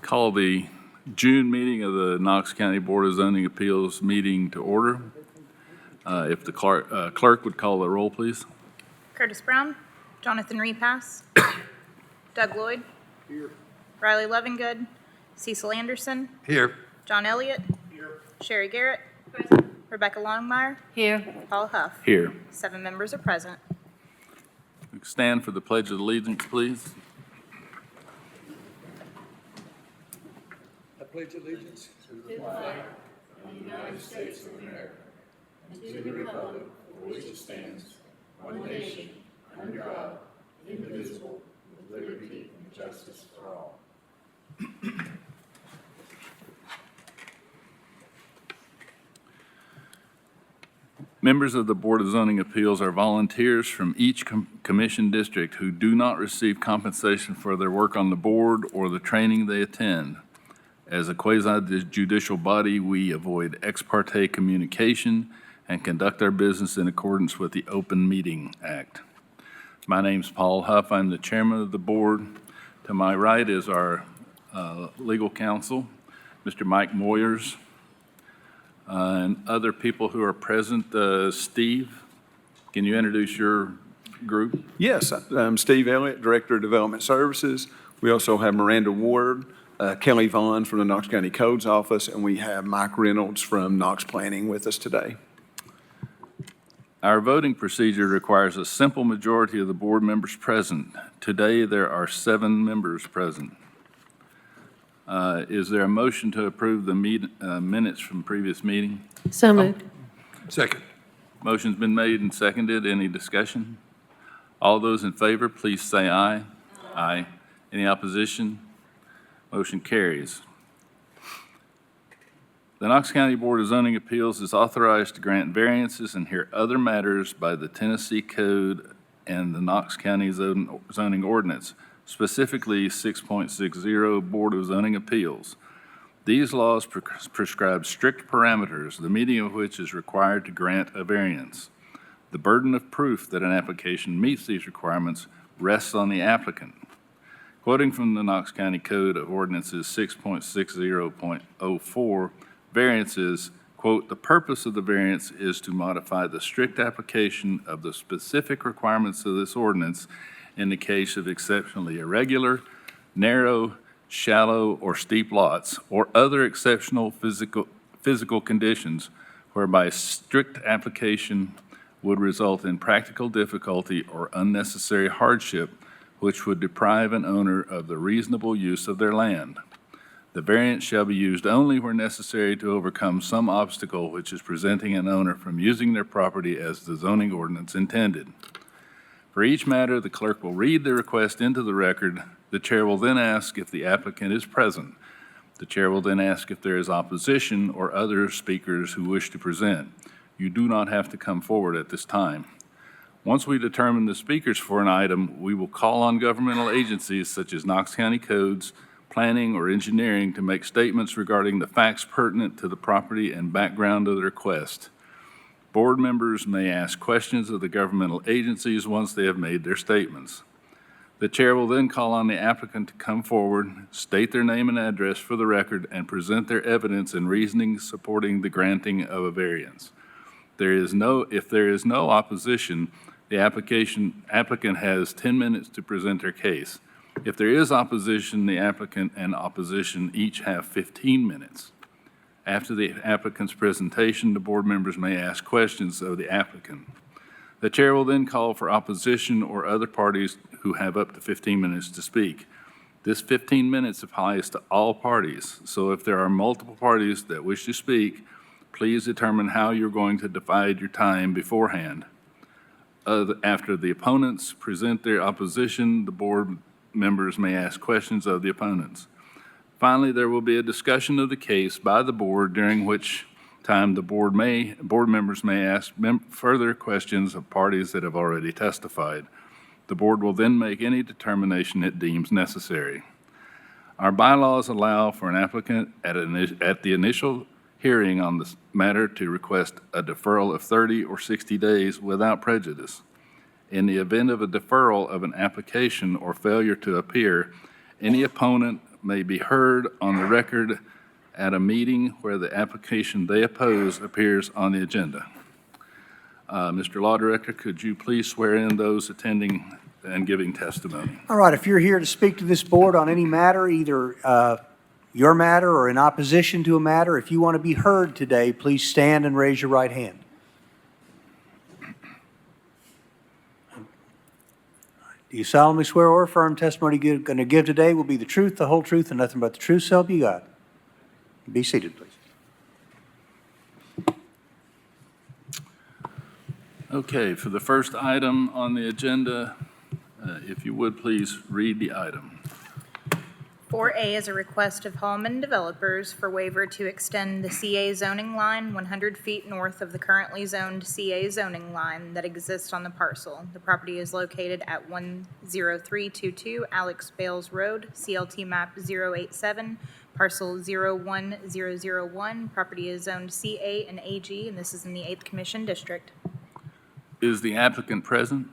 Call the June meeting of the Knox County Board of Zoning Appeals meeting to order. If the clerk would call the roll, please. Curtis Brown, Jonathan Repass, Doug Lloyd, here. Riley Levingood, Cecil Anderson, Here. John Elliott, here. Sherry Garrett, Rebecca Longmire, Here. Paul Huff. Here. 7 members are present. Stand for the Pledge of Allegiance, please. I pledge allegiance to the flag of the United States of America and to the republic for which it stands, one nation, under God, indivisible, with liberty and justice for all. Members of the Board of Zoning Appeals are volunteers from each commission district who do not receive compensation for their work on the board or the training they attend. As a quasi-judicial body, we avoid ex parte communication and conduct our business in accordance with the Open Meeting Act. My name's Paul Huff. I'm the chairman of the board. To my right is our legal counsel, Mr. Mike Moyers, and other people who are present. Steve, can you introduce your group? Yes, I'm Steve Elliott, Director of Development Services. We also have Miranda Ward, Kelly Vaughn from the Knox County Codes Office, and we have Mike Reynolds from Knox Planning with us today. Our voting procedure requires a simple majority of the board members present. Today, there are 7 members present. Is there a motion to approve the minutes from previous meeting? So moved. Second. Motion's been made and seconded. Any discussion? All those in favor, please say aye. Aye. Any opposition? Motion carries. The Knox County Board of Zoning Appeals is authorized to grant variances and hear other matters by the Tennessee Code and the Knox County Zoning Ordinance, specifically 6.60 Board of Zoning Appeals. These laws prescribe strict parameters, the meeting of which is required to grant a variance. The burden of proof that an application meets these requirements rests on the applicant. Quoting from the Knox County Code of Ordinances 6.60.04, variances, quote, "The purpose of the variance is to modify the strict application of the specific requirements of this ordinance in the case of exceptionally irregular, narrow, shallow, or steep lots, or other exceptional physical conditions whereby strict application would result in practical difficulty or unnecessary hardship which would deprive an owner of the reasonable use of their land. The variance shall be used only where necessary to overcome some obstacle which is preventing an owner from using their property as the zoning ordinance intended. For each matter, the clerk will read the request into the record. The chair will then ask if the applicant is present. The chair will then ask if there is opposition or other speakers who wish to present. You do not have to come forward at this time. Once we determine the speakers for an item, we will call on governmental agencies such as Knox County Codes, Planning, or Engineering to make statements regarding the facts pertinent to the property and background of the request. Board members may ask questions of the governmental agencies once they have made their statements. The chair will then call on the applicant to come forward, state their name and address for the record, and present their evidence and reasoning supporting the granting of a variance. If there is no opposition, the applicant has 10 minutes to present their case. If there is opposition, the applicant and opposition each have 15 minutes. After the applicant's presentation, the board members may ask questions of the applicant. The chair will then call for opposition or other parties who have up to 15 minutes to speak. This 15 minutes applies to all parties, so if there are multiple parties that wish to speak, please determine how you're going to divide your time beforehand. After the opponents present their opposition, the board members may ask questions of the opponents. Finally, there will be a discussion of the case by the board, during which time the board members may ask further questions of parties that have already testified. The board will then make any determination it deems necessary. Our bylaws allow for an applicant at the initial hearing on this matter to request a deferral of 30 or 60 days without prejudice. In the event of a deferral of an application or failure to appear, any opponent may be heard on the record at a meeting where the application they oppose appears on the agenda. Mr. Law Director, could you please swear in those attending and giving testimony? All right, if you're here to speak to this board on any matter, either your matter or in opposition to a matter, if you want to be heard today, please stand and raise your right hand. Do you solemnly swear or affirm testimony you're going to give today will be the truth, the whole truth, and nothing but the truth, so help you God? Be seated, please. Okay, for the first item on the agenda, if you would please read the item. 4A is a request of Hallman Developers for waiver to extend the CA zoning line 100 feet north of the currently zoned CA zoning line that exists on the parcel. The property is located at 10322 Alex Bales Road, CLT map 087, parcel 01001. Property is zoned CA and AG, and this is in the 8th Commission District. Is the applicant present?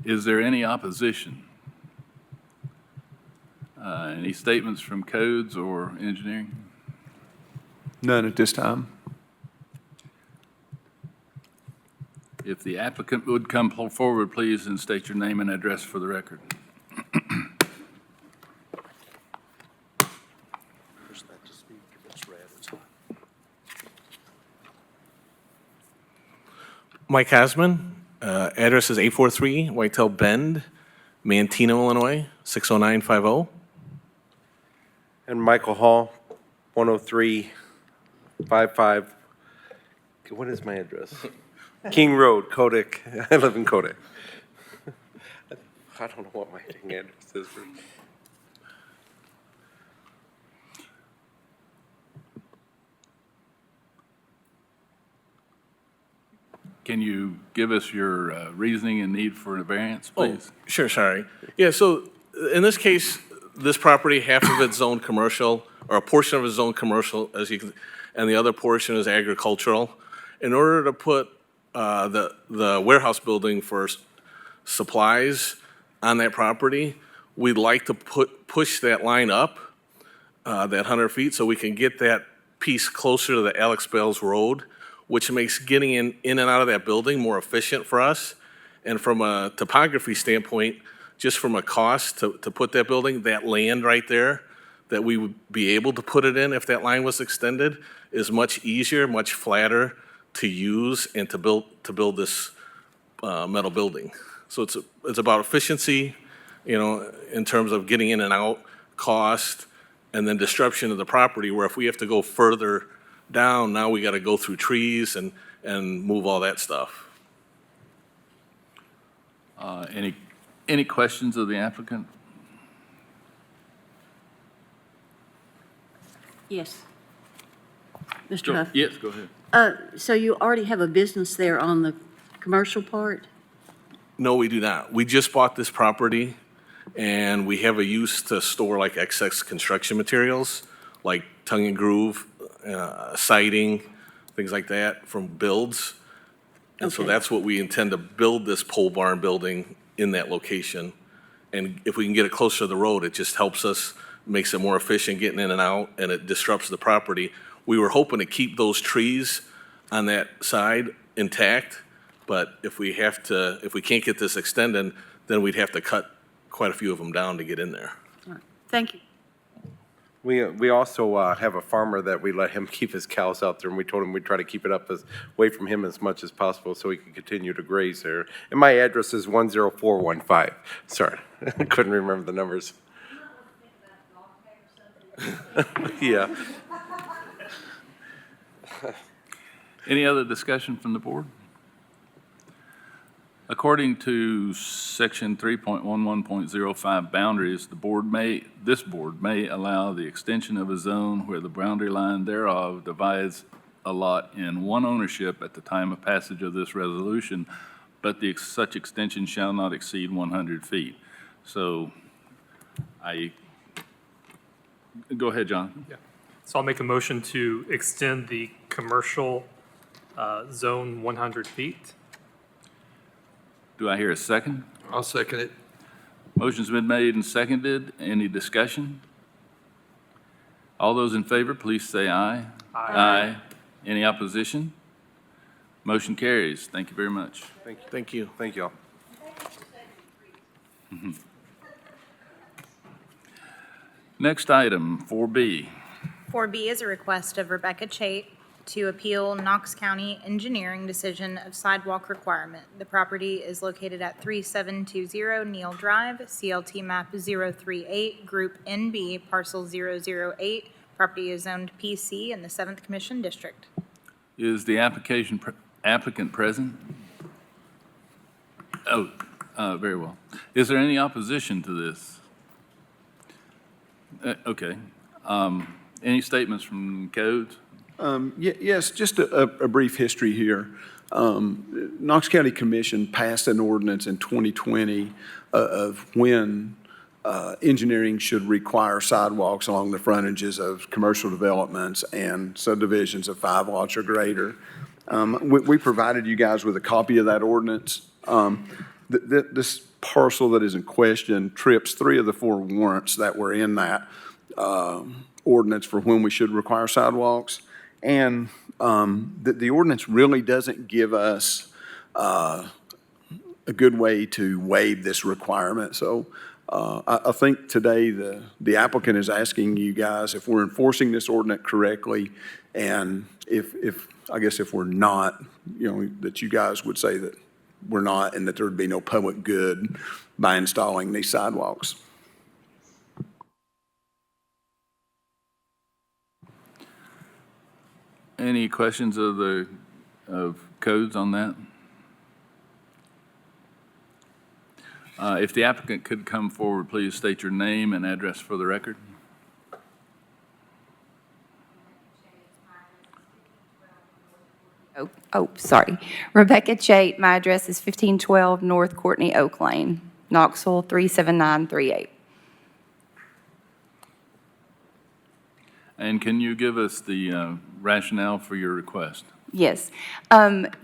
Is there any opposition? Any statements from codes or engineering? None at this time. If the applicant would come forward, please, and state your name and address for the record. Mike Hasman, address is 843 Whitetail Bend, Manteno, Illinois, 60950. And Michael Hall, 10355, what is my address? King Road, Kodak. I live in Kodak. I don't know what my dang address is. Can you give us your reasoning and need for a variance, please? Oh, sure, sorry. Yeah, so in this case, this property, half of it's zoned commercial, or a portion of it is zoned commercial, as you can, and the other portion is agricultural. In order to put the warehouse building for supplies on that property, we'd like to push that line up, that 100 feet, so we can get that piece closer to the Alex Bales Road, which makes getting in and out of that building more efficient for us. And from a topography standpoint, just from a cost to put that building, that land right there that we would be able to put it in if that line was extended is much easier, much flatter to use and to build this metal building. So it's about efficiency, you know, in terms of getting in and out, cost, and then disruption of the property, where if we have to go further down, now we got to go through trees and move all that stuff. Any questions of the applicant? Yes. Mr. Huff? Yes, go ahead. So you already have a business there on the commercial part? No, we do not. We just bought this property, and we have a use to store like excess construction materials, like tongue and groove, siding, things like that from builds. And so Okay. that's what we intend to build this pole barn building in that location. And if we can get it closer to the road, it just helps us, makes it more efficient getting in and out, and it disrupts the property. We were hoping to keep those trees on that side intact, but if we can't get this extended, then we'd have to cut quite a few of them down to get in there. All right. Thank you. We also have a farmer that we let him keep his cows out there, and we told him we'd try to keep it up away from him as much as possible so he could continue to graze there. And my address is 10415. Sorry, I couldn't remember the numbers. Yeah. Any other discussion from the board? According to section 3.11.05 boundaries, this board may allow the extension of a zone where the boundary line thereof divides a lot in one ownership at the time of passage of this resolution, but such extension shall not exceed 100 feet. So go ahead, John. Yeah. So I'll make a motion to extend the commercial zone 100 feet. Do I hear a second? I'll second it. Motion's been made and seconded. Any discussion? All those in favor, please say aye. Aye. Any opposition? Motion carries. Thank you very much. Thank you. Thank you all. Next item, 4B. 4B is a request of Rebecca Chait to appeal Knox County engineering decision of sidewalk requirement. The property is located at 3720 Neal Drive, CLT map 038, Group NB, parcel 008. Property is zoned PC in the 7th Commission District. Is the applicant present? Oh, very well. Is there any opposition to this? Okay. Any statements from codes? Yes, just a brief history here. Knox County Commission passed an ordinance in 2020 of when engineering should require sidewalks along the frontages of commercial developments and subdivisions of 5 lots or greater. We provided you guys with a copy of that ordinance. This parcel that is in question trips 3 of the 4 warrants that were in that ordinance for when we should require sidewalks. And the ordinance really doesn't give us a good way to waive this requirement. So I think today the applicant is asking you guys if we're enforcing this ordinance correctly, and if I guess if we're not, that you guys would say that we're not, and that there would be no public good by installing these sidewalks. Any questions of codes on that? If the applicant could come forward, please state your name and address for the record. Sorry. Rebecca Chait, my address is 1512 North Courtney Oak Lane, Knoxville 37938. And can you give us the rationale for your request? Yes.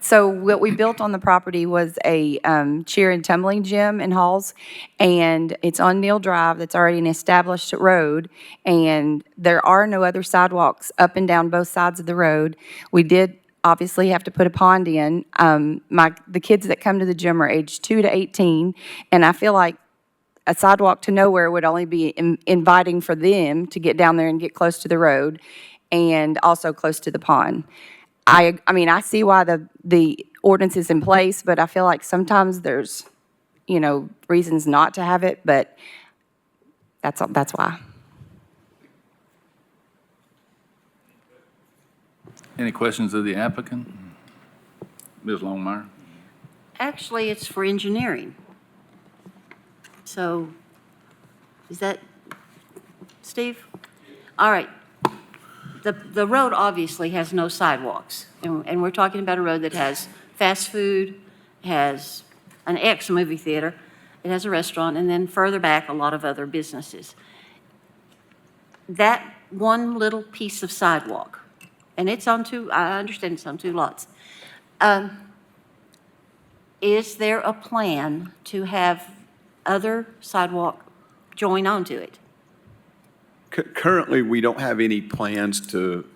So what we built on the property was a cheer and tumbling gym and halls, and it's on Neal Drive. That's already an established road, and there are no other sidewalks up and down both sides of the road. We did obviously have to put a pond in. The kids that come to the gym are aged 2 to 18, and I feel like a sidewalk to nowhere would only be inviting for them to get down there and get close to the road and also close to the pond. I mean, I see why the ordinance is in place, but I feel like sometimes there's, reasons not to have it, but that's why. Any questions of the applicant? Ms. Longmire? Actually, it's for engineering. So, is that, Steve? All right. The road obviously has no sidewalks, and we're talking about a road that has fast food, has an ex-movie theater, it has a restaurant, and then further back, a lot of other businesses. That one little piece of sidewalk, and it's on 2, I understand it's on 2 lots. Is there a plan to have other sidewalk join onto it? Currently, we don't have any plans to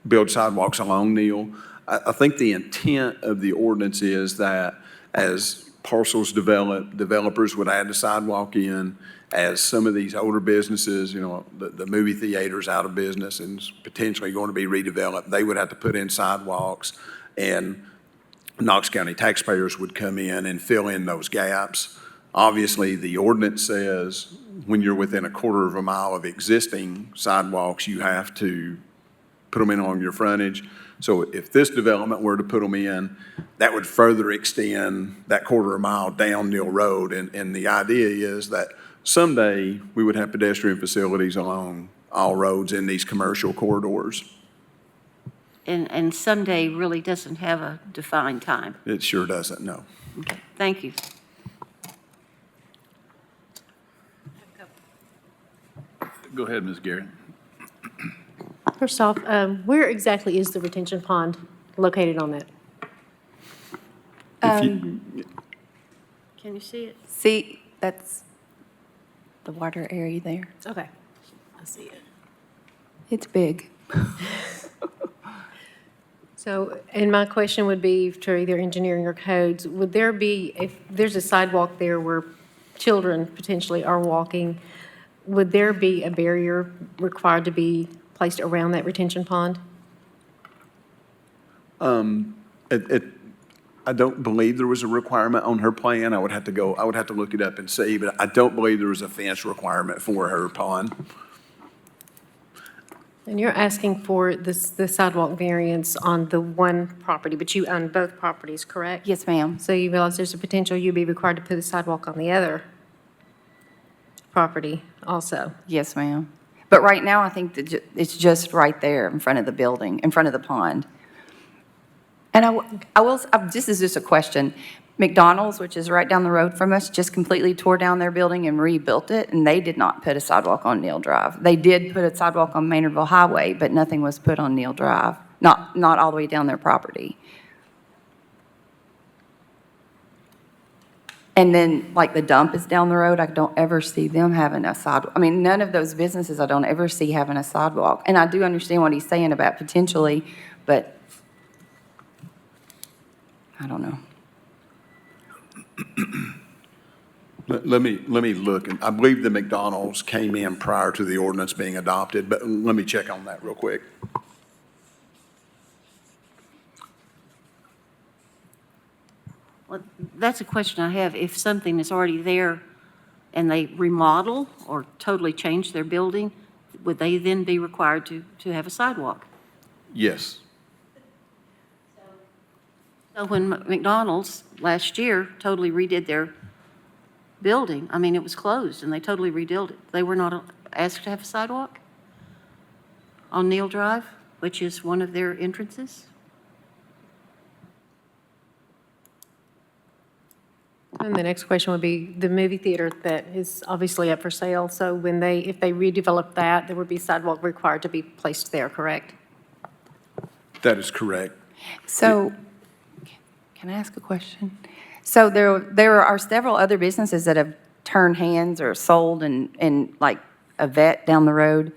build sidewalks along Neal. I think the intent of the ordinance is that as parcels develop, developers would add the sidewalk in. As some of these older businesses, the movie theater's out of business and is potentially going to be redeveloped, they would have to put in sidewalks, and Knox County taxpayers would come in and fill in those gaps. Obviously, the ordinance says when you're within a quarter of a mile of existing sidewalks, you have to put them in along your frontage. So if this development were to put them in, that would further extend that quarter of a mile down Neal Road. And the idea is that someday we would have pedestrian facilities along all roads in these commercial corridors. And someday really doesn't have a defined time. It sure doesn't, no. Okay, thank you. Go ahead, Ms. Garrett. First off, where exactly is the retention pond located on that? If you- Can you see it? See, That's the water area there. Okay, I see it. It's big. So, and my question would be to either engineering or codes, would there be, if there's a sidewalk there where children potentially are walking, would there be a barrier required to be placed around that retention pond? I don't believe there was a requirement on her plan. I would have to look it up and see, but I don't believe there was a fence requirement for her pond. And you're asking for this, the sidewalk variance on the one property, but you own both properties, correct? Yes, ma'am. So you realize there's a potential you'd be required to put a sidewalk on the other property also? Yes, ma'am. But right now, I think that it's just right there in front of the building, in front of the pond. And this is just a question. McDonald's, which is right down the road from us, just completely tore down their building and rebuilt it, and they did not put a sidewalk on Neal Drive. They did put a sidewalk on Maynardville Highway, but nothing was put on Neal Drive, not all the way down their property. And then, like, the dump is down the road, I don't ever see them having a sidewalk. I mean, none of those businesses I don't ever see having a sidewalk. And I do understand what he's saying about potentially, but I don't know. Let me look, and I believe the McDonald's came in prior to the ordinance being adopted, but let me check on that real quick. Well, that's a question I have. If something is already there and they remodel or totally change their building, would they then be required to have a sidewalk? Yes. So when McDonald's last year totally redid their building, I mean, it was closed and they totally rebuilt it. They were not asked to have a sidewalk on Neal Drive, which is one of their entrances? And the next question would be the movie theater that is obviously up for sale. So if they redevelop that, there would be sidewalk required to be placed there, correct? That is correct. So, can I ask a question? So there are several other businesses that have turned hands or sold and like a vet down the road.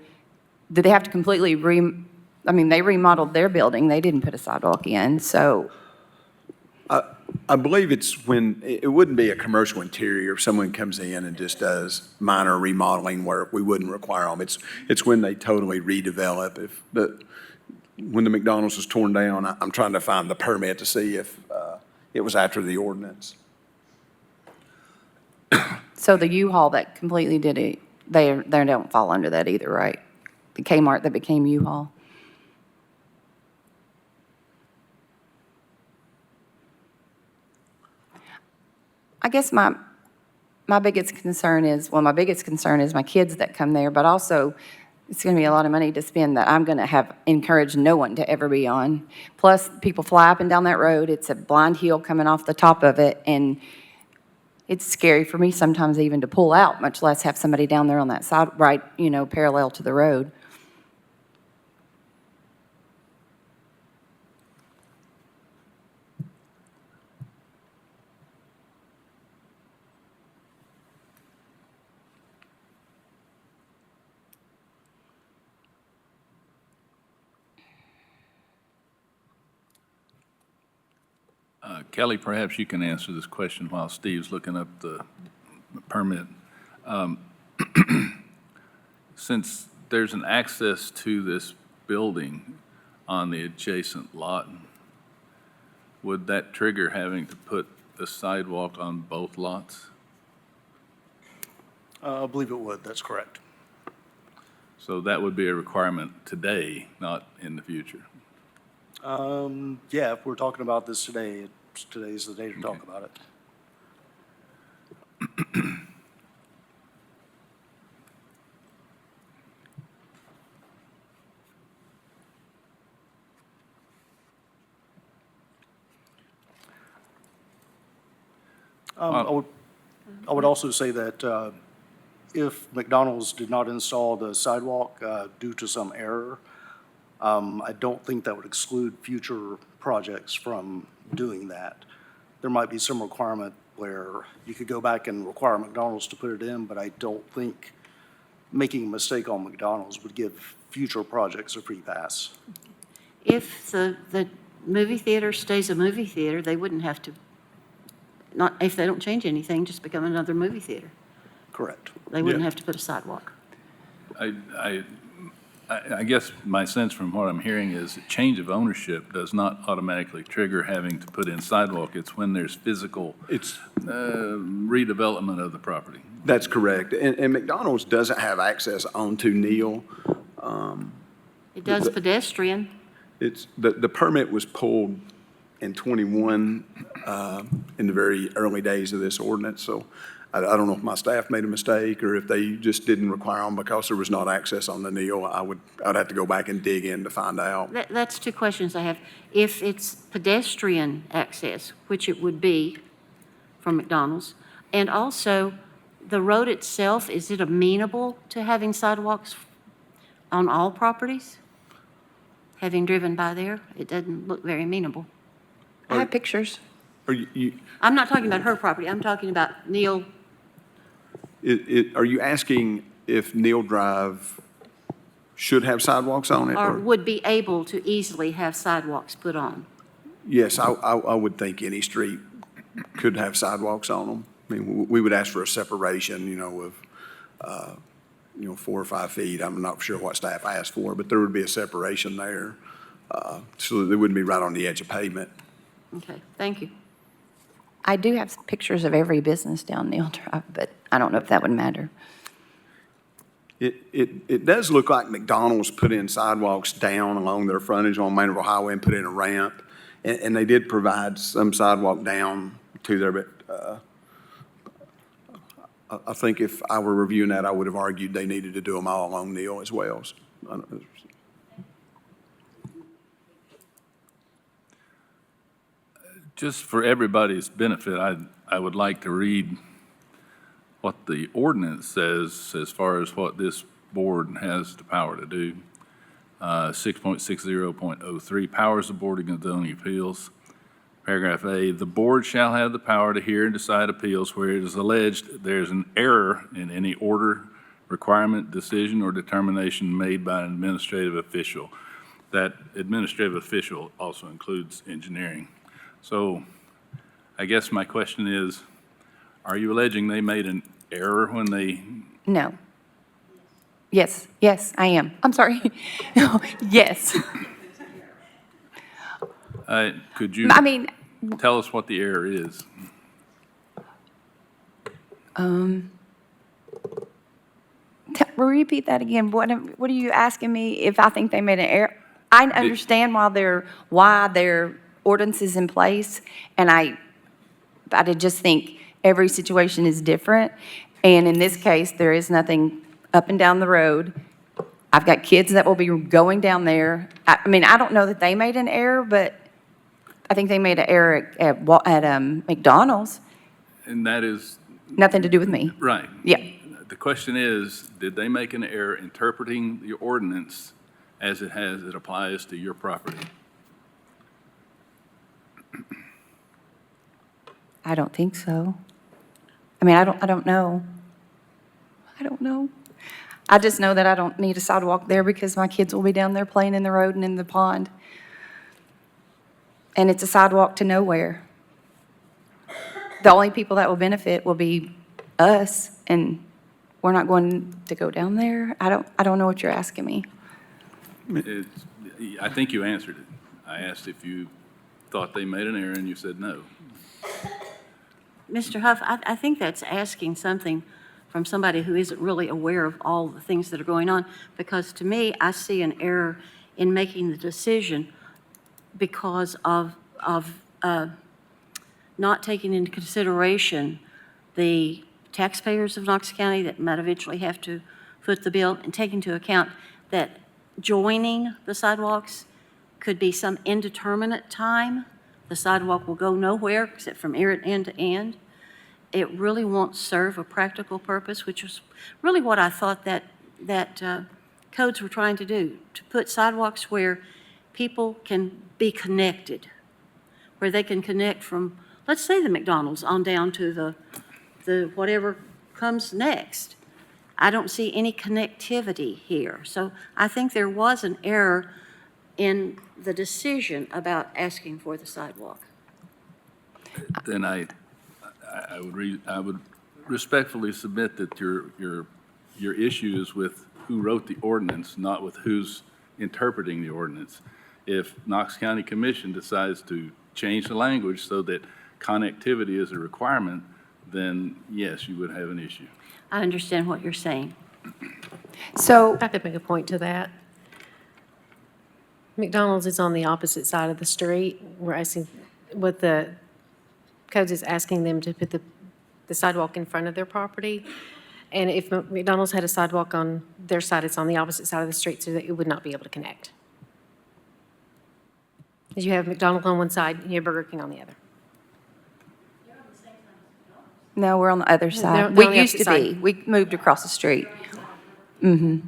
Did they have to completely they remodeled their building, they didn't put a sidewalk in, so. I believe it's when, it wouldn't be a commercial interior if someone comes in and just does minor remodeling work, we wouldn't require them. It's when they totally redevelop. When the McDonald's was torn down, I'm trying to find the permit to see if it was after the ordinance. So the U-Haul that completely did it, they don't fall under that either, right? The Kmart that became U-Haul? I guess my biggest concern is my kids that come there, but also it's going to be a lot of money to spend that I'm going to have encouraged no one to ever be on. Plus, people fly up and down that road. It's a blind hill coming off the top of it, and it's scary for me sometimes even to pull out, much less have somebody down there on that side, right, parallel to the road. Kelly, perhaps you can answer this question while Steve's looking up the permit. Since there's an access to this building on the adjacent lot, would that trigger having to put the sidewalk on both lots? I believe it would, that's correct. So that would be a requirement today, not in the future. Yeah, if we're talking about this today, today's the day to talk about it. I would also say that if McDonald's did not install the sidewalk due to some error, I don't think that would exclude future projects from doing that. There might be some requirement where you could go back and require McDonald's to put it in, but I don't think making a mistake on McDonald's would give future projects a free pass. If the movie theater stays a movie theater, they wouldn't have to, not, if they don't change anything, just become another movie theater. Correct. They wouldn't Yeah. have to put a sidewalk. I guess my sense from what I'm hearing is that change of ownership does not automatically trigger having to put in sidewalk. It's when there's physical It's, redevelopment of the property. that's correct. And McDonald's doesn't have access onto Neal. It does pedestrian. It's, the permit was pulled in '21, in the very early days of this ordinance, so I don't know if my staff made a mistake or if they just didn't require them because there was not access on the Neal. I'd have to go back and dig in to find out. That's two questions I have. If it's pedestrian access, which it would be from McDonald's, and also the road itself, is it amenable to having sidewalks on all properties? Having driven by there, it doesn't look very amenable. I have pictures. Are you, I'm not talking about her property, I'm talking about Neil. are you asking if Neal Drive should have sidewalks on it? Or would be able to easily have sidewalks put on. Yes, I would think any street could have sidewalks on them. I mean, we would ask for a separation, of, 4 or 5 feet. I'm not sure what staff asked for, but there would be a separation there, so that they wouldn't be right on the edge of pavement. Okay, thank you. I do have pictures of every business down Neil Drive, but I don't know if that would matter. It does look like McDonald's put in sidewalks down along their frontage on Maynardville Highway and put in a ramp, and they did provide some sidewalk down to there, but I think if I were reviewing that, I would have argued they needed to do them all along Neal as well. Just for everybody's benefit, I would like to read what the ordinance says as far as what this board has the power to do. 6.60.03, powers the Board of Zoning Appeals. Paragraph A, the board shall have the power to hear and decide appeals where it is alleged there is an error in any order, requirement, decision, or determination made by an administrative official. That administrative official also includes engineering. So I guess my question is, are you alleging they made an error when they, No. Yes, I am. I'm sorry. Yes. could you I mean, tell us what the error is? repeat that again. What are you asking me if I think they made an error? I understand why their ordinance is in place, and I just think every situation is different. And in this case, there is nothing up and down the road. I've got kids that will be going down there. I mean, I don't know that they made an error, but I think they made an error at McDonald's. And that is, Nothing to do with me. right. Yeah. The question is, did they make an error interpreting the ordinance as it applies to your property? I don't think so. I mean, I don't know. I don't know. I just know that I don't need a sidewalk there because my kids will be down there playing in the road and in the pond. And it's a sidewalk to nowhere. The only people that will benefit will be us, and we're not going to go down there. I don't know what you're asking me. I think you answered it. I asked if you thought they made an error, and you said no. Mr. Huff, I think that's asking something from somebody who isn't really aware of all the things that are going on, because to me, I see an error in making the decision because of not taking into consideration the taxpayers of Knox County that might eventually have to foot the bill, and taking into account that joining the sidewalks could be some indeterminate time. The sidewalk will go nowhere except from end to end. It really won't serve a practical purpose, which was really what I thought that codes were trying to do, to put sidewalks where people can be connected, where they can connect from let's say the McDonald's on down to the whatever comes next. I don't see any connectivity here. So I think there was an error in the decision about asking for the sidewalk. Then I would respectfully submit that your issue is with who wrote the ordinance, not with who's interpreting the ordinance. If Knox County Commission decides to change the language so that connectivity is a requirement, then yes, you would have an issue. I understand what you're saying. So, If I could make a point to that. McDonald's is on the opposite side of the street. We're asking, what the code is asking them to put the sidewalk in front of their property. And if McDonald's had a sidewalk on their side, it's on the opposite side of the street, so that it would not be able to connect. Because you have McDonald's on one side, and you have Burger King on the other. no, we're on the other they're side. on We the used to opposite be. side. We moved across the street. Mm-hmm.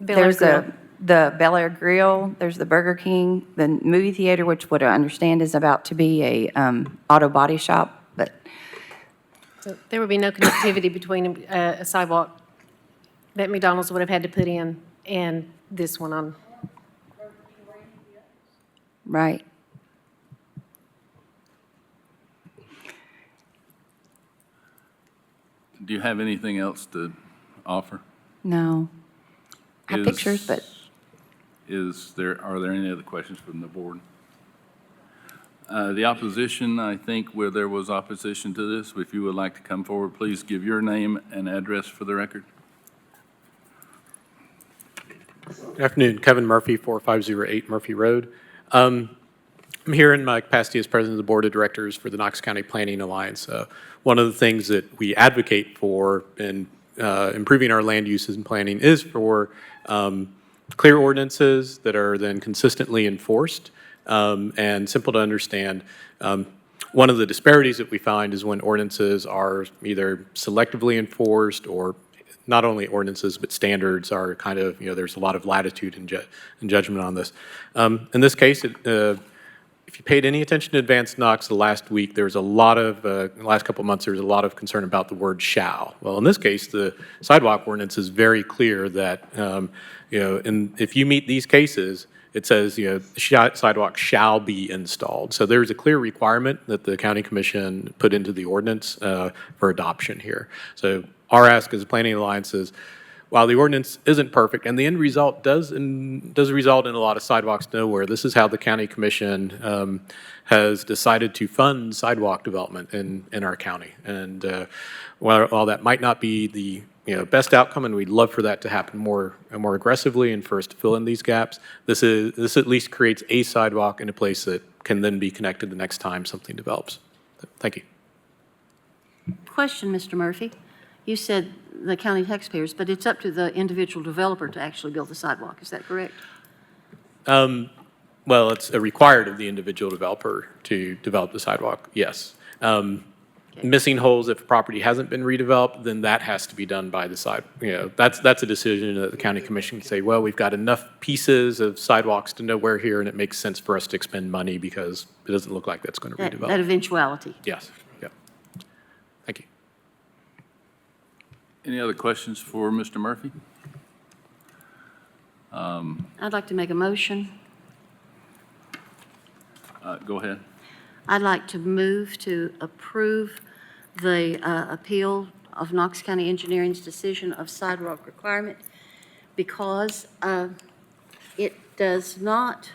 Bel Air There's Grill. the Bel Air Grill, there's the Burger King, the movie theater, which what I understand is about to be a auto body shop, but So there would be no connectivity between a sidewalk that McDonald's would have had to put in and this one on. right. Do you have anything else to offer? No. I have Is- pictures, but Are there any other questions from the board? The opposition, I think where there was opposition to this, if you would like to come forward, please give your name and address for the record. Good afternoon, Kevin Murphy, 4508 Murphy Road. I'm here in my capacity as president of the board of directors for the Knox County Planning Alliance. One of the things that we advocate for in improving our land uses and planning is for clear ordinances that are then consistently enforced and simple to understand. One of the disparities that we find is when ordinances are either selectively enforced or not only ordinances, but standards are kind of, there's a lot of latitude in judgment on this. In this case, if you paid any attention to Advanced Knox the last week, there's a lot of, in the last couple of months, there was a lot of concern about the word shall. Well, in this case, the sidewalk ordinance is very clear that, if you meet these cases, it says, sidewalk shall be installed. So there's a clear requirement that the county commission put into the ordinance for adoption here. So our ask as a planning alliance is, while the ordinance isn't perfect, and the end result does result in a lot of sidewalks nowhere, this is how the county commission has decided to fund sidewalk development in our county. And while that might not be the best outcome, and we'd love for that to happen more aggressively and for us to fill in these gaps, this at least creates a sidewalk in a place that can then be connected the next time something develops. Thank you. Question, Mr. Murphy. You said the county taxpayers, but it's up to the individual developer to actually build the sidewalk. Is that correct? Well, it's required of the individual developer to develop the sidewalk, yes. Missing holes, if a property hasn't been redeveloped, then that has to be done by the side. That's a decision that the county commission can say, well, we've got enough pieces of sidewalks to know where here, and it makes sense for us to expend money because it doesn't look like that's going to That redevelop. eventuality. Yes, yeah. Thank you. Any other questions for Mr. Murphy? I'd like to make a motion. Go ahead. I'd like to move to approve the appeal of Knox County Engineering's decision of sidewalk requirement because it does not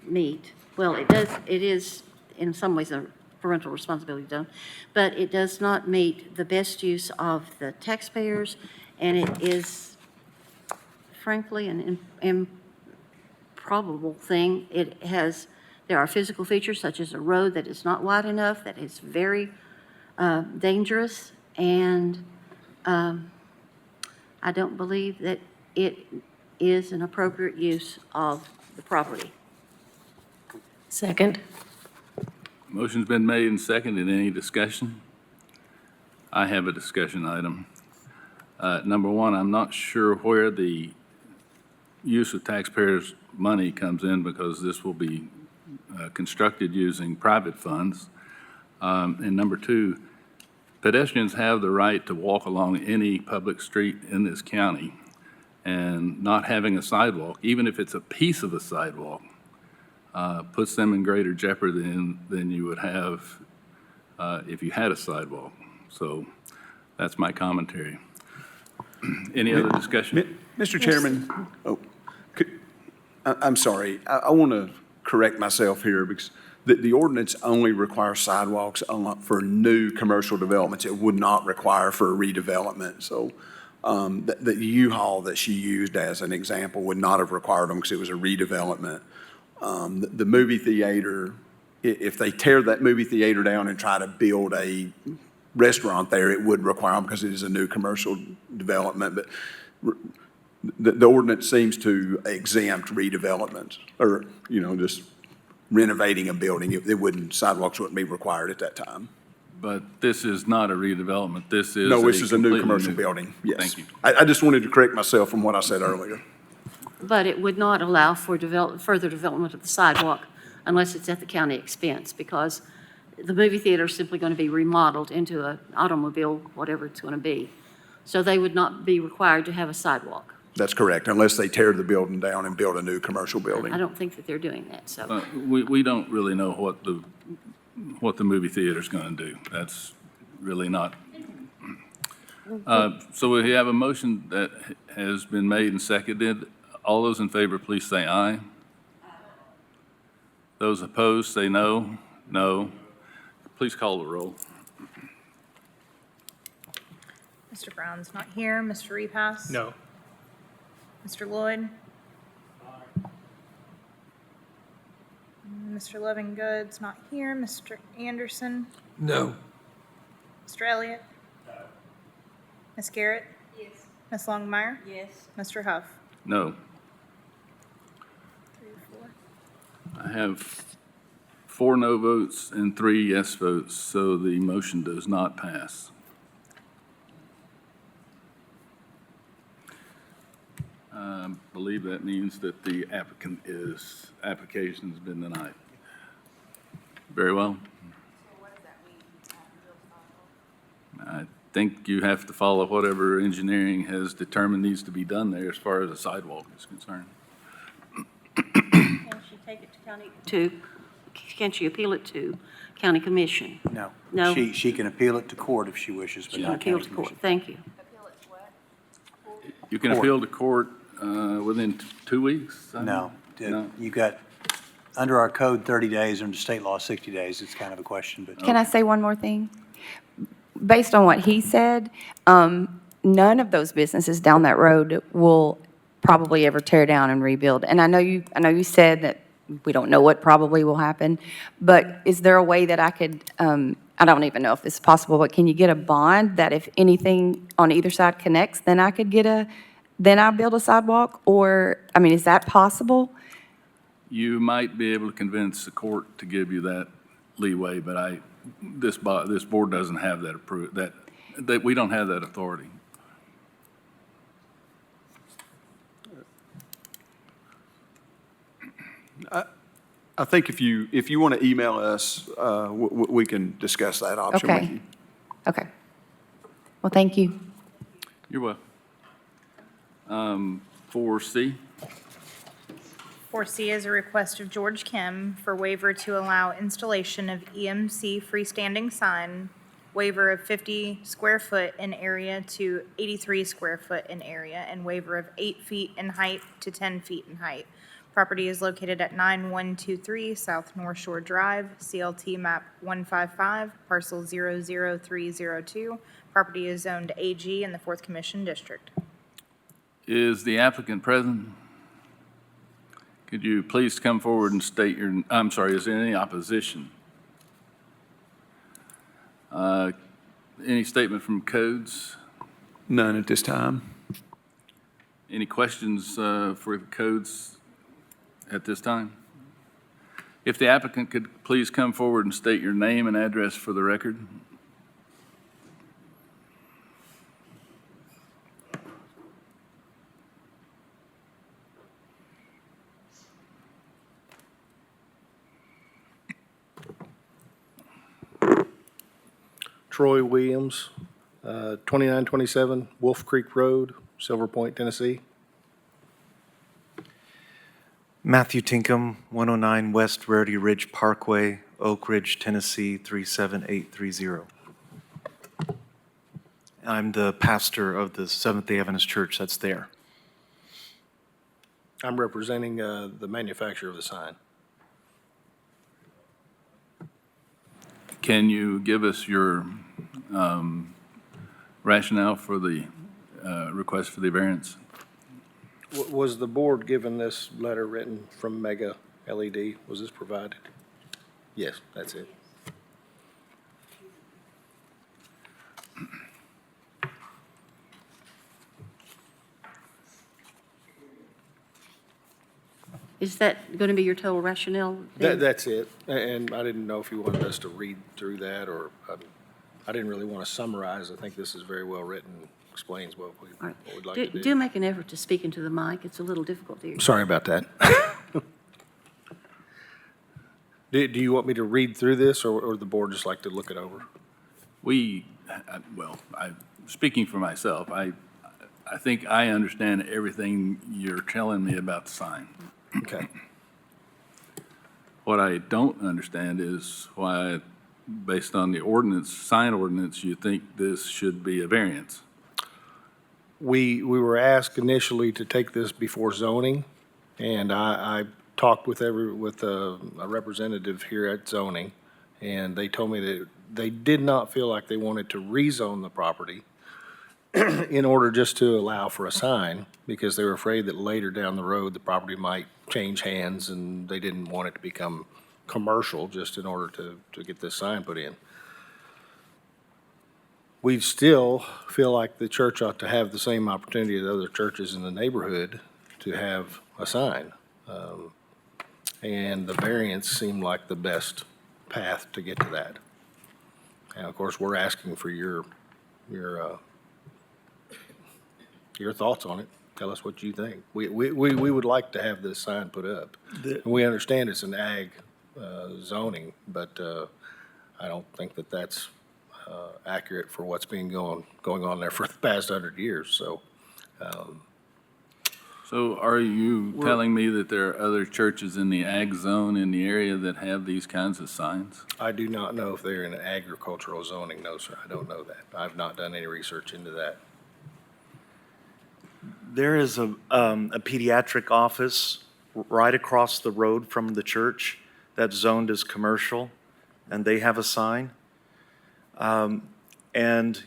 meet, well, it is in some ways a parental responsibility done, but it does not meet the best use of the taxpayers, and it is frankly an improbable thing. There are physical features such as a road that is not wide enough, that is very dangerous, and I don't believe that it is an appropriate use of the property. Second. Motion's been made and seconded. Any discussion? I have a discussion item. Number one, I'm not sure where the use of taxpayers' money comes in because this will be constructed using private funds. And number two, pedestrians have the right to walk along any public street in this county, and not having a sidewalk, even if it's a piece of a sidewalk, puts them in greater jeopardy than you would have if you had a sidewalk. So that's my commentary. Any other discussion? Mr. Chairman, I'm sorry, I want to correct myself here because the ordinance only requires sidewalks for new commercial developments. It would not require for a redevelopment. So the U-Haul that she used as an example would not have required them because it was a redevelopment. The movie theater, if they tear that movie theater down and try to build a restaurant there, it would require them because it is a new commercial development. But the ordinance seems to exempt redevelopment or, just renovating a building. Sidewalks wouldn't be required at that time. But this is not a redevelopment. This is No, this is a new completely commercial building, yes. Thank you. I just wanted to correct myself from what I said earlier. But it would not allow for further development of the sidewalk unless it's at the county expense, because the movie theater is simply going to be remodeled into an automobile, whatever it's going to be. So they would not be required to have a sidewalk. That's correct, unless they tear the building down and build a new commercial I building. don't think that they're doing that, so. We don't really know what the movie theater's going to do. That's really not. So we have a motion that has been made and seconded. All those in favor, please say aye. Those opposed, say no. No. Please call the roll. Mr. Brown's not here. Mr. Repass? No. Mr. Lloyd? Mr. Lovingood's not here. Mr. Anderson? No. Mr. Elliott? No. Ms. Garrett? Yes. Ms. Longmire? Yes. Mr. Huff? No. 3 to 4. I have 4 no votes and 3 yes votes, so the motion does not pass. I believe that means that the application's been denied. Very well. I think you have to follow whatever engineering has determined needs to be done there as far as a sidewalk is concerned. Can she take it to county? Can she appeal it to county commission? No. No. She can appeal it to court if she wishes, but She can not appeal county to court. commission. Thank you. You can Court. appeal to court within 2 weeks? No. No. You got, under our code, 30 days, under state law, 60 days. It's kind of a question, but. Can I say one more thing? Based on what he said, none of those businesses down that road will probably ever tear down and rebuild. And I know you said that we don't know what probably will happen, but is there a way that I could, I don't even know if this is possible, but can you get a bond that if anything on either side connects, then I could then I'll build a sidewalk? Or, I mean, is that possible? You might be able to convince the court to give you that leeway, but this board doesn't have that that we don't have that authority. I think if you want to email us, we can discuss that option with Okay. you. Okay. Well, thank you. You're welcome. 4C, 4C is a request of George Kim for waiver to allow installation of EMC freestanding sign, waiver of 50 square foot in area to 83 square foot in area, and waiver of 8 feet in height to 10 feet in height. Property is located at 9123 South North Shore Drive, CLT map 155, parcel 00302. Property is zoned AG in the 4th Commission District. is the applicant present? Could you please come forward and state I'm sorry, is there any opposition? Any statement from codes? None at this time. Any questions for the codes at this time? If the applicant could please come forward and state your name and address for the record. Troy Williams, 2927 Wolf Creek Road, Silver Point, Tennessee. Matthew Tinkham, 109 West Rarity Ridge Parkway, Oak Ridge, Tennessee, 37830. I'm the pastor of the Seventh-day Adventist Church that's there. I'm representing the manufacturer of the sign. Can you give us your rationale for the request for the variance? Was the board given this letter written from Mega LED? Was this provided? Yes, that's it. Is that going to be your total rationale? then? That's it. And I didn't know if you wanted us to read through that, or I didn't really want to summarize. I think this is very well written, explains what All right. we'd like to do. Do make an effort to speak into the mic. It's a little difficult to hear. Sorry about that. Do you want me to read through this, or the board just like to look it over? Speaking for myself, I think I understand everything you're telling me about the sign. Okay. What I don't understand is why, based on the ordinance, sign ordinance, you think this should be a variance. We were asked initially to take this before zoning, and I talked with a representative here at zoning, and they told me that they did not feel like they wanted to rezone the property in order just to allow for a sign, because they were afraid that later down the road, the property might change hands, and they didn't want it to become commercial just in order to get this sign put in. We still feel like the church ought to have the same opportunity as other churches in the neighborhood to have a sign. And the variance seemed like the best path to get to that. And of course, we're asking for your thoughts on it. Tell us what you think. We would like to have this sign put up. And we understand it's an ag zoning, but I don't think that that's accurate for what's been going on there for the past 100 years, so. So are you telling me that there are other churches in the ag zone in the area that have these kinds of signs? I do not know if they're in agricultural zoning, no, sir, I don't know that. I've not done any research into that. There is a pediatric office right across the road from the church that's zoned as commercial, and they have a sign. And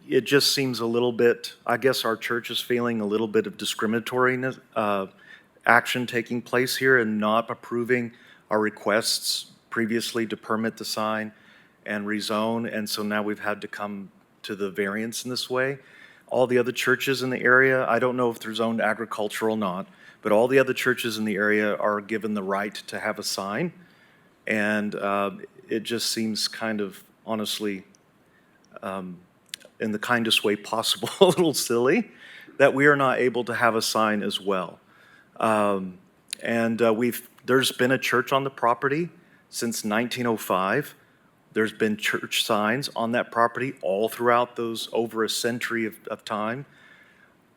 it just seems a little bit, I guess our church is feeling a little bit of discriminatory action taking place here and not approving our requests previously to permit the sign and rezone. And so now we've had to come to the variance in this way. All the other churches in the area, I don't know if they're zoned agricultural or not, but all the other churches in the area are given the right to have a sign. And it just seems kind of, honestly, in the kindest way possible, a little silly, that we are not able to have a sign as well. There's been a church on the property since 1905. There's been church signs on that property all throughout those over a century of time.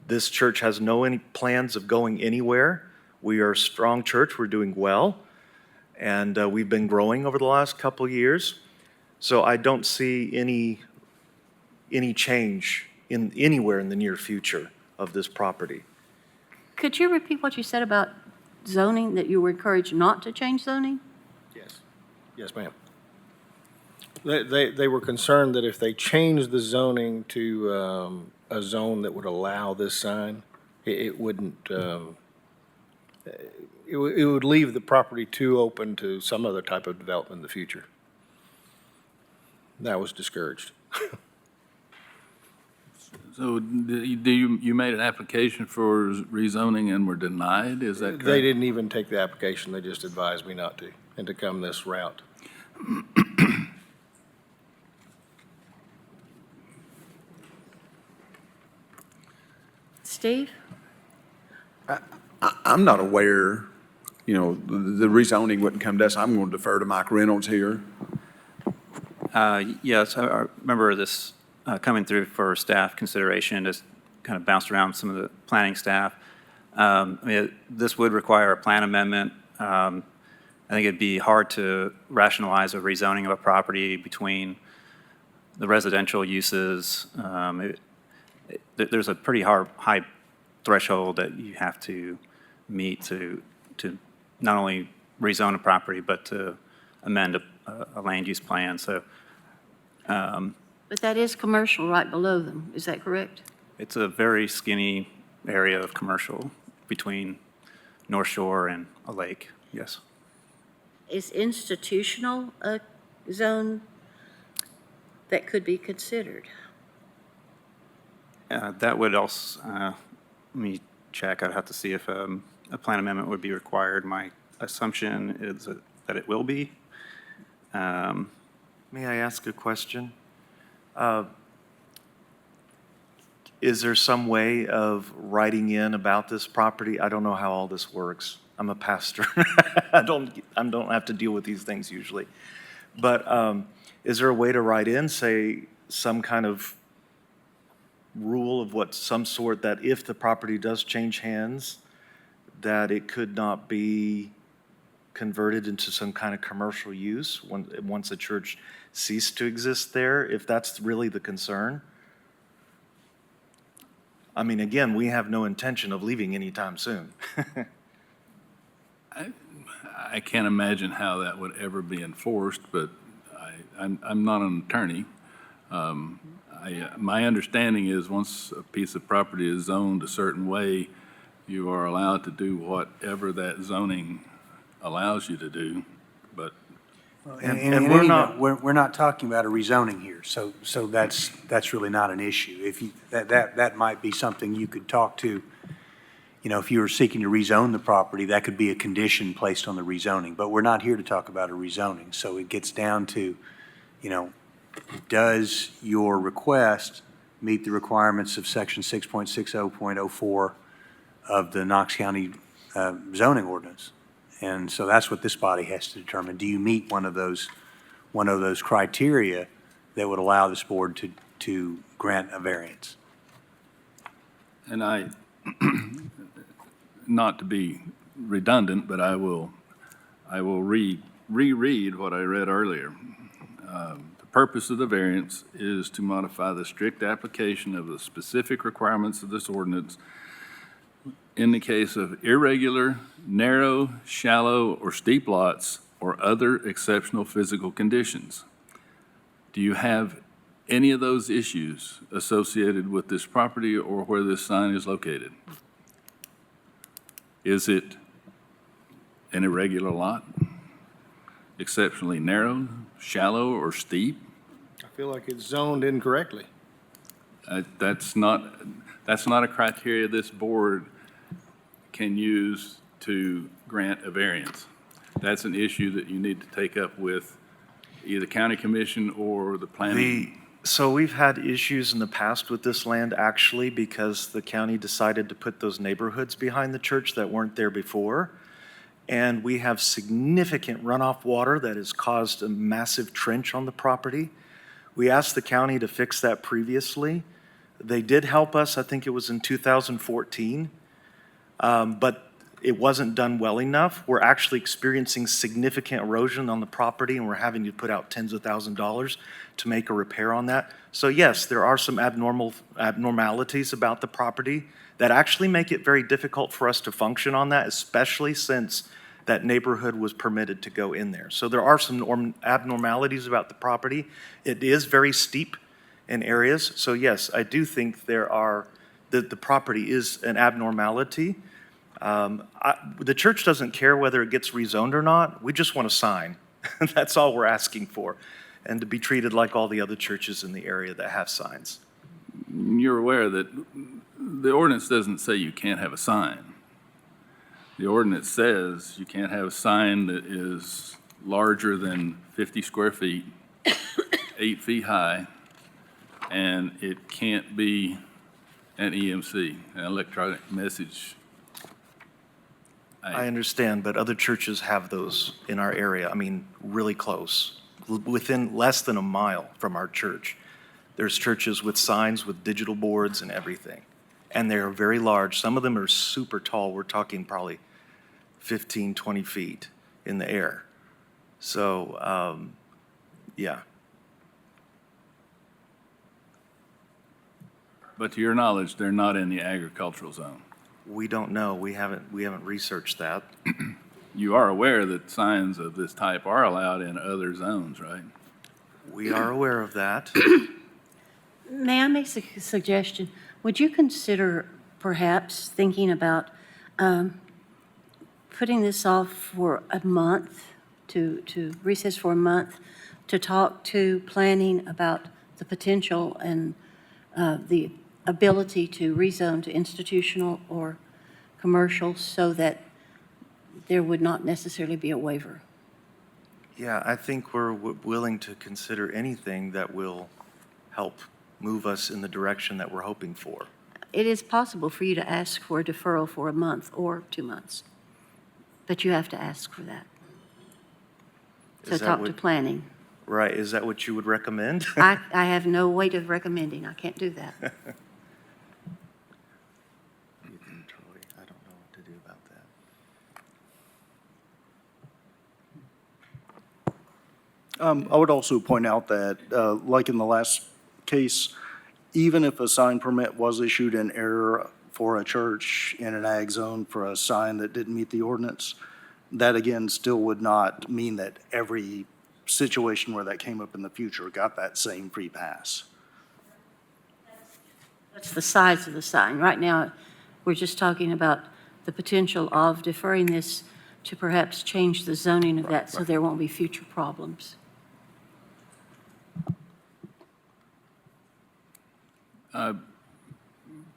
This church has no any plans of going anywhere. We are a strong church. We're doing well. And we've been growing over the last couple of years. So I don't see any change anywhere in the near future of this property. Could you repeat what you said about zoning, that you were encouraged not to change zoning? Yes. Yes, ma'am. They were concerned that if they changed the zoning to a zone that would allow this sign, it wouldn't, it would leave the property too open to some other type of development in the future. That was discouraged. So you made an application for rezoning and were denied, is that correct? They didn't even take the application, they just advised me not to, and to come this route. Steve? I'm not aware, the rezoning wouldn't come to us. I'm going to defer to Mike Reynolds here. Yes, I remember this coming through for staff consideration, just kind of bounced around some of the planning staff. This would require a plan amendment. I think it'd be hard to rationalize a rezoning of a property between the residential uses. There's a pretty high threshold that you have to meet to not only rezone a property, but to amend a land use plan. So But that is commercial right below them, is that correct? it's a very skinny area of commercial between North Shore and a lake, yes. Is institutional a zone that could be considered? That would also, let me check, I'd have to see if a plan amendment would be required. My assumption is that it will be. May I ask a question? Is there some way of writing in about this property? I don't know how all this works. I'm a pastor. I don't have to deal with these things usually. But is there a way to write in, say, some kind of rule of some sort that if the property does change hands, that it could not be converted into some kind of commercial use once a church ceased to exist there, if that's really the concern? I mean, again, we have no intention of leaving anytime soon. I can't imagine how that would ever be enforced, but I'm not an attorney. My understanding is once a piece of property is zoned a certain way, you are allowed to do whatever that zoning allows you to do, but And we're not talking about a rezoning here, so that's really not an issue. If you, that might be something you could talk to, if you were seeking to rezone the property, that could be a condition placed on the rezoning, but we're not here to talk about a rezoning. So it gets down to, does your request meet the requirements of section 6.60.04 of the Knox County zoning ordinance? And so that's what this body has to determine. Do you meet one of those criteria that would allow this board to grant a variance? And not to be redundant, but I will reread what I read earlier. The purpose of the variance is to modify the strict application of the specific requirements of this ordinance in the case of irregular, narrow, shallow, or steep lots or other exceptional physical conditions. Do you have any of those issues associated with this property or where this sign is located? Is it an irregular lot, exceptionally narrow, shallow, or steep? I feel like it's zoned incorrectly. That's not a criteria this board can use to grant a variance. That's an issue that you need to take up with either county commission or the planning. So we've had issues in the past with this land actually because the county decided to put those neighborhoods behind the church that weren't there before. And we have significant runoff water that has caused a massive trench on the property. We asked the county to fix that previously. They did help us, I think it was in 2014. But it wasn't done well enough. We're actually experiencing significant erosion on the property, and we're having to put out tens of thousands of dollars to make a repair on that. So yes, there are some abnormalities about the property that actually make it very difficult for us to function on that, especially since that neighborhood was permitted to go in there. So there are some abnormalities about the property. It is very steep in areas. So yes, I do think the property is an abnormality. The church doesn't care whether it gets rezoned or not. We just want a sign. That's all we're asking for. And to be treated like all the other churches in the area that have signs. You're aware that the ordinance doesn't say you can't have a sign. The ordinance says you can't have a sign that is larger than 50 square feet, 8 feet high, and it can't be an EMC, an electronic message. I understand, but other churches have those in our area. I mean, really close. within less than a mile from our church. There's churches with signs with digital boards and everything. And they're very large. Some of them are super tall. We're talking probably 15, 20 feet in the air. So, yeah. But to your knowledge, they're not in the agricultural zone. We don't know. We haven't researched that. You are aware that signs of this type are allowed in other zones, right? We are aware of that. May I make a suggestion? Would you consider perhaps thinking about putting this off for a month, to recess for a month, to talk to planning about the potential and the ability to rezone to institutional or commercial so that there would not necessarily be a waiver? Yeah, I think we're willing to consider anything that will help move us in the direction that we're hoping for. It is possible for you to ask for a deferral for a month or 2 months, but you have to ask for that. So Is that talk to what- planning. Right, is that what you would recommend? I have no way of recommending. I can't do that. You think, Troy? I don't know what to do about that. I would also point out that, like in the last case, even if a sign permit was issued in error for a church in an ag zone for a sign that didn't meet the ordinance, that again still would not mean that every situation where that came up in the future got that same free pass. That's the size of the sign. Right now, we're just talking about the potential of deferring this to perhaps change the zoning of that so there won't be future problems.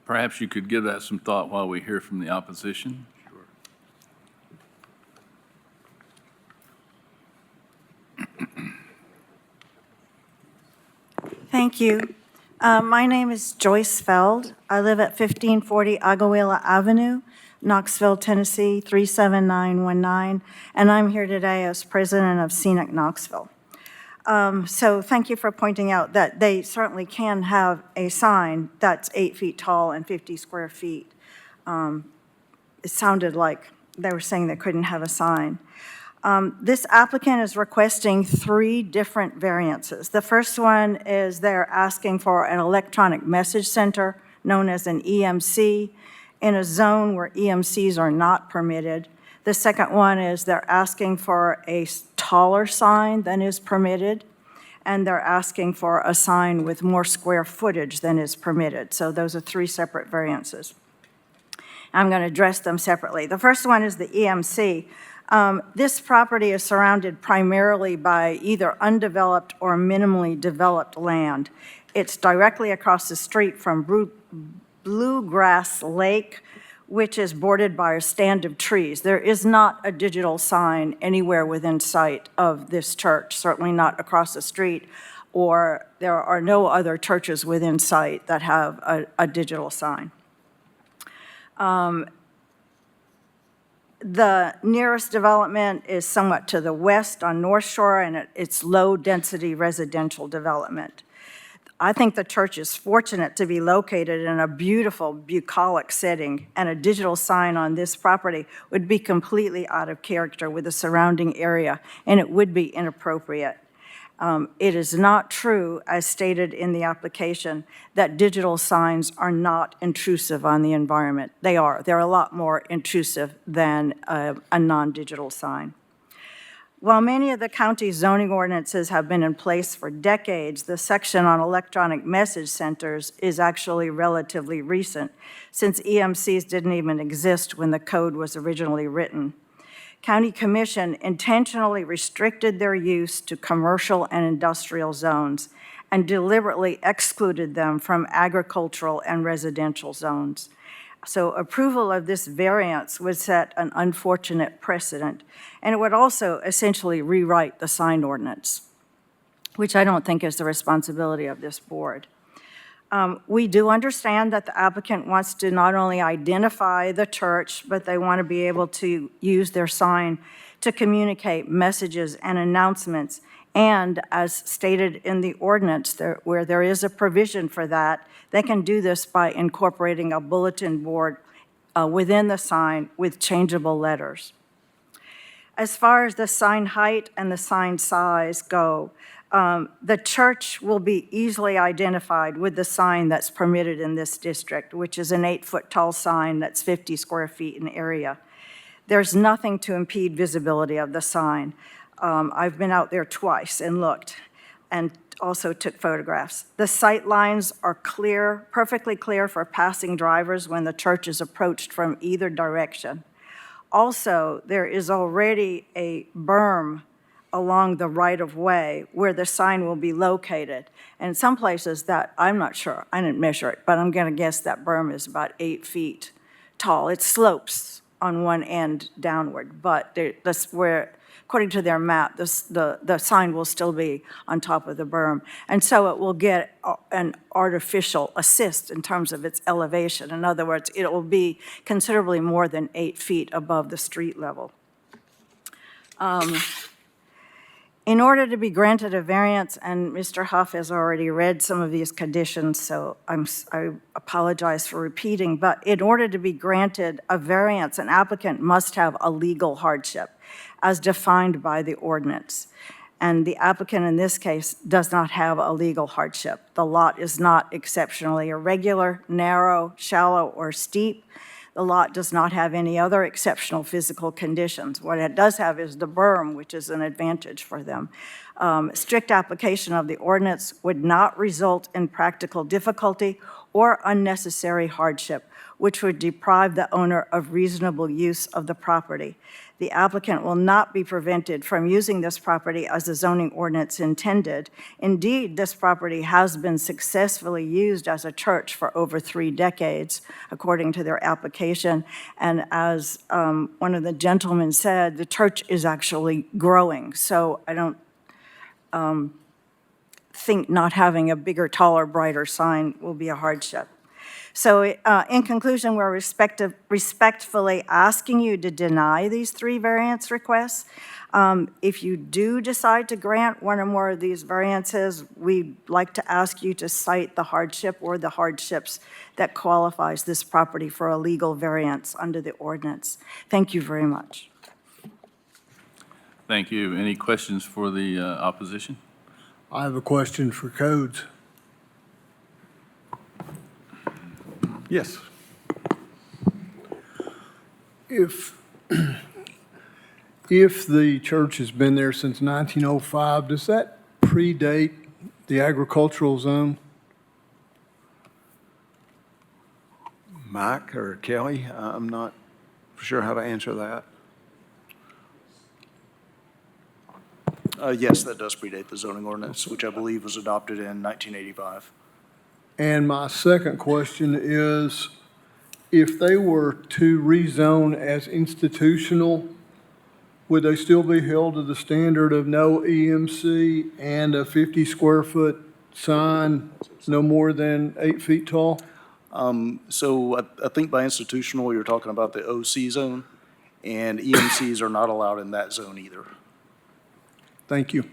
Perhaps you could give that some thought while we hear from the opposition. Thank you. My name is Joyce Feld. I live at 1540 Aguila Avenue, Knoxville, Tennessee, 37919, and I'm here today as president of Scenic Knoxville. So thank you for pointing out that they certainly can have a sign that's 8 feet tall and 50 square feet. It sounded like they were saying they couldn't have a sign. This applicant is requesting 3 different variances. The first one is they're asking for an electronic message center known as an EMC in a zone where EMCs are not permitted. The second one is they're asking for a taller sign than is permitted, and they're asking for a sign with more square footage than is permitted. So those are 3 separate variances. I'm going to address them separately. The first one is the EMC. This property is surrounded primarily by either undeveloped or minimally developed land. It's directly across the street from Bluegrass Lake, which is bordered by a stand of trees. There is not a digital sign anywhere within sight of this church, certainly not across the street, or there are no other churches within sight that have a digital sign. The nearest development is somewhat to the west on North Shore, and it's low-density residential development. I think the church is fortunate to be located in a beautiful bucolic setting, and a digital sign on this property would be completely out of character with the surrounding area, and it would be inappropriate. It is not true, as stated in the application, that digital signs are not intrusive on the environment. They are. They're a lot more intrusive than a non-digital sign. While many of the county's zoning ordinances have been in place for decades, the section on electronic message centers is actually relatively recent, since EMCs didn't even exist when the code was originally written. County Commission intentionally restricted their use to commercial and industrial zones and deliberately excluded them from agricultural and residential zones. So approval of this variance would set an unfortunate precedent, and it would also essentially rewrite the sign ordinance, which I don't think is the responsibility of this board. We do understand that the applicant wants to not only identify the church, but they want to be able to use their sign to communicate messages and announcements And as stated in the ordinance, where there is a provision for that, they can do this by incorporating a bulletin board within the sign with changeable letters. As far as the sign height and the sign size go, the church will be easily identified with the sign that's permitted in this district, which is an 8-foot-tall sign that's 50 square feet in area. There's nothing to impede visibility of the sign. I've been out there twice and looked, and also took photographs. The sight lines are clear, perfectly clear for passing drivers when the church is approached from either direction. Also, there is already a berm along the right-of-way where the sign will be located. And in some places that, I'm not sure, I didn't measure it, but I'm gonna guess that berm is about 8 feet tall. It slopes on one end downward, but that's where, according to their map, the sign will still be on top of the berm. And so it will get an artificial assist in terms of its elevation. In other words, it will be considerably more than 8 feet above the street level. In order to be granted a variance, and Mr. Huff has already read some of these conditions, so I apologize for repeating, but in order to be granted a variance, an applicant must have a legal hardship as defined by the ordinance. And the applicant in this case does not have a legal hardship. The lot is not exceptionally irregular, narrow, shallow, or steep. The lot does not have any other exceptional physical conditions. What it does have is the berm, which is an advantage for them. Strict application of the ordinance would not result in practical difficulty or unnecessary hardship, which would deprive the owner of reasonable use of the property. The applicant will not be prevented from using this property as the zoning ordinance intended. Indeed, this property has been successfully used as a church for over 3 decades, according to their application. And as one of the gentlemen said, the church is actually growing. So I don't think not having a bigger, taller, brighter sign will be a hardship. So in conclusion, we're respectfully asking you to deny these 3 variance requests. If you do decide to grant one or more of these variances, we'd like to ask you to cite the hardship or the hardships that qualifies this property for a legal variance under the ordinance. Thank you very much. Thank you. Any questions for the opposition? I have a question for codes. Yes. If the church has been there since 1905, does that predate the agricultural zone? Mike or Kelly, I'm not sure how to answer that. Yes, that does predate the zoning ordinance, which I believe was adopted in 1985. And my second question is, if they were to rezone as institutional, would they still be held to the standard of no EMC and a 50-square-foot sign no more than 8 feet tall? So I think by institutional, you're talking about the OC zone, and EMCs are not allowed in that zone either. Thank you.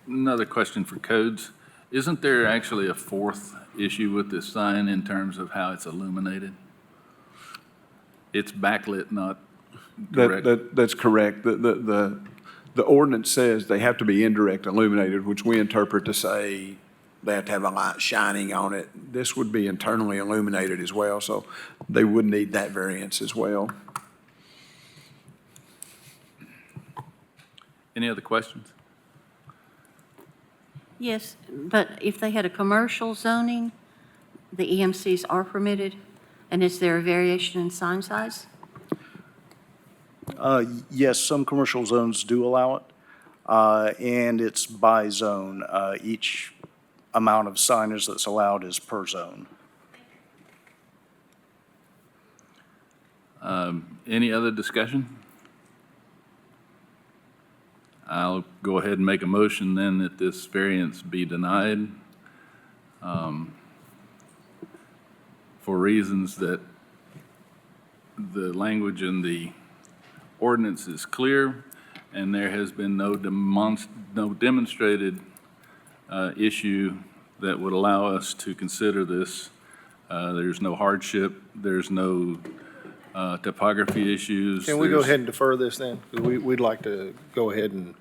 Another question for codes. Isn't there actually a 4th issue with this sign in terms of how it's illuminated? It's backlit, not direct. That's correct. The ordinance says they have to be indirect illuminated, which we interpret to say they have to have a light shining on it. This would be internally illuminated as well, so they would need that variance as well. Any other questions? Yes, but if they had a commercial zoning, the EMCs are permitted, and is there a variation in sign size? Yes, some commercial zones do allow it, and it's by zone. Each amount of signage that's allowed is per zone. Any other discussion? I'll go ahead and make a motion then that this variance be denied for reasons that the language in the ordinance is clear, and there has been no demonstrated issue that would allow us to consider this. There's no hardship, there's no topography issues. Can we go There's- ahead and defer this then? 'Cause we'd like to go ahead and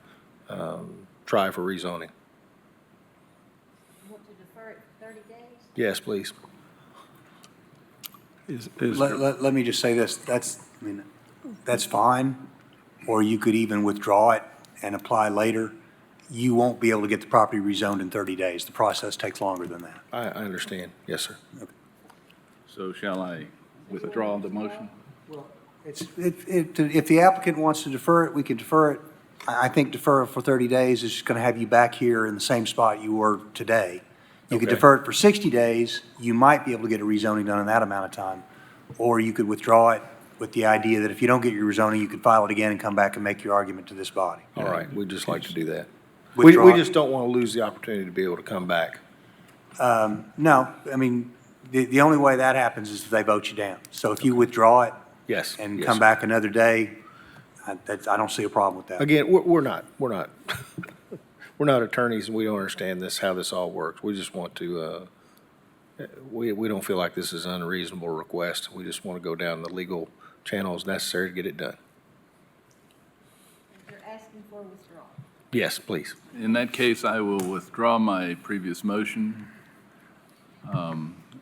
try for rezoning. Want to defer it 30 days? Yes, please. Let me just say this, that's fine, or you could even withdraw it and apply later. You won't be able to get the property rezoned in 30 days. The process takes longer than that. I understand. Yes, sir. So shall I withdraw the motion? If the applicant wants to defer it, we can defer it. I think defer it for 30 days is just going to have you back here in the same spot you were today. You could Okay. defer it for 60 days, you might be able to get a rezoning done in that amount of time. Or you could withdraw it with the idea that if you don't get your rezoning, you could file it again and come back and make your argument to this body. All right, we'd just like to do that. Withdraw We it. just don't want to lose the opportunity to be able to come back. No, I mean, the only way that happens is if they vote you down. So if you withdraw it Yes. and yes, come sir. back another day, I don't see a problem with that. Again, we're not, we're not attorneys, and we don't understand how this all works. We just want to, we don't feel like this is an unreasonable request. We just want to go down the legal channels necessary to get it done. You're asking for withdrawal. Yes, please. In that case, I will withdraw my previous motion.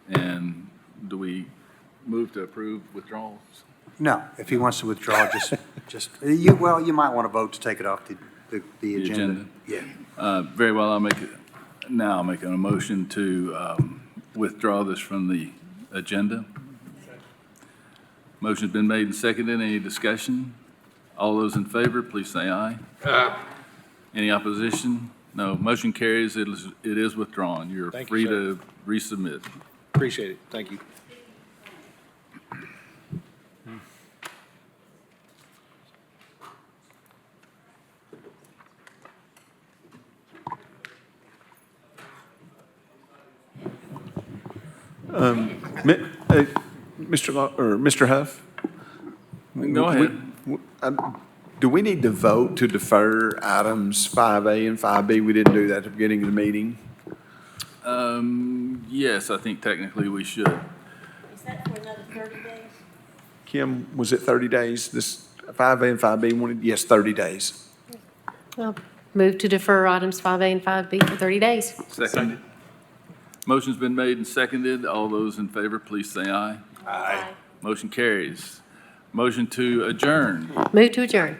And do we move to approve withdrawals? No, if he wants to withdraw, you might want to vote to take it off the agenda. Yeah. Very well, I'll make a motion to withdraw this from the agenda. Motion's been made and seconded. Any discussion? All those in favor, please say aye. Aye. Any opposition? No. Motion carries. It is withdrawn. You're Thank you, free sir. to resubmit. Appreciate it. Thank you. Mr. Huff? Go ahead. Do we need to vote to defer items 5A and 5B? We didn't do that at the beginning of the meeting. Yes, I think technically we should. Is that for another 30 days? Kim, was it 30 days? This 5A and 5B wanted, yes, 30 days. Well, move to defer items 5A and 5B for 30 days. Second. Motion's been made and seconded. All those in favor, please say aye. Aye. Motion carries. Motion to adjourn. Move to adjourn.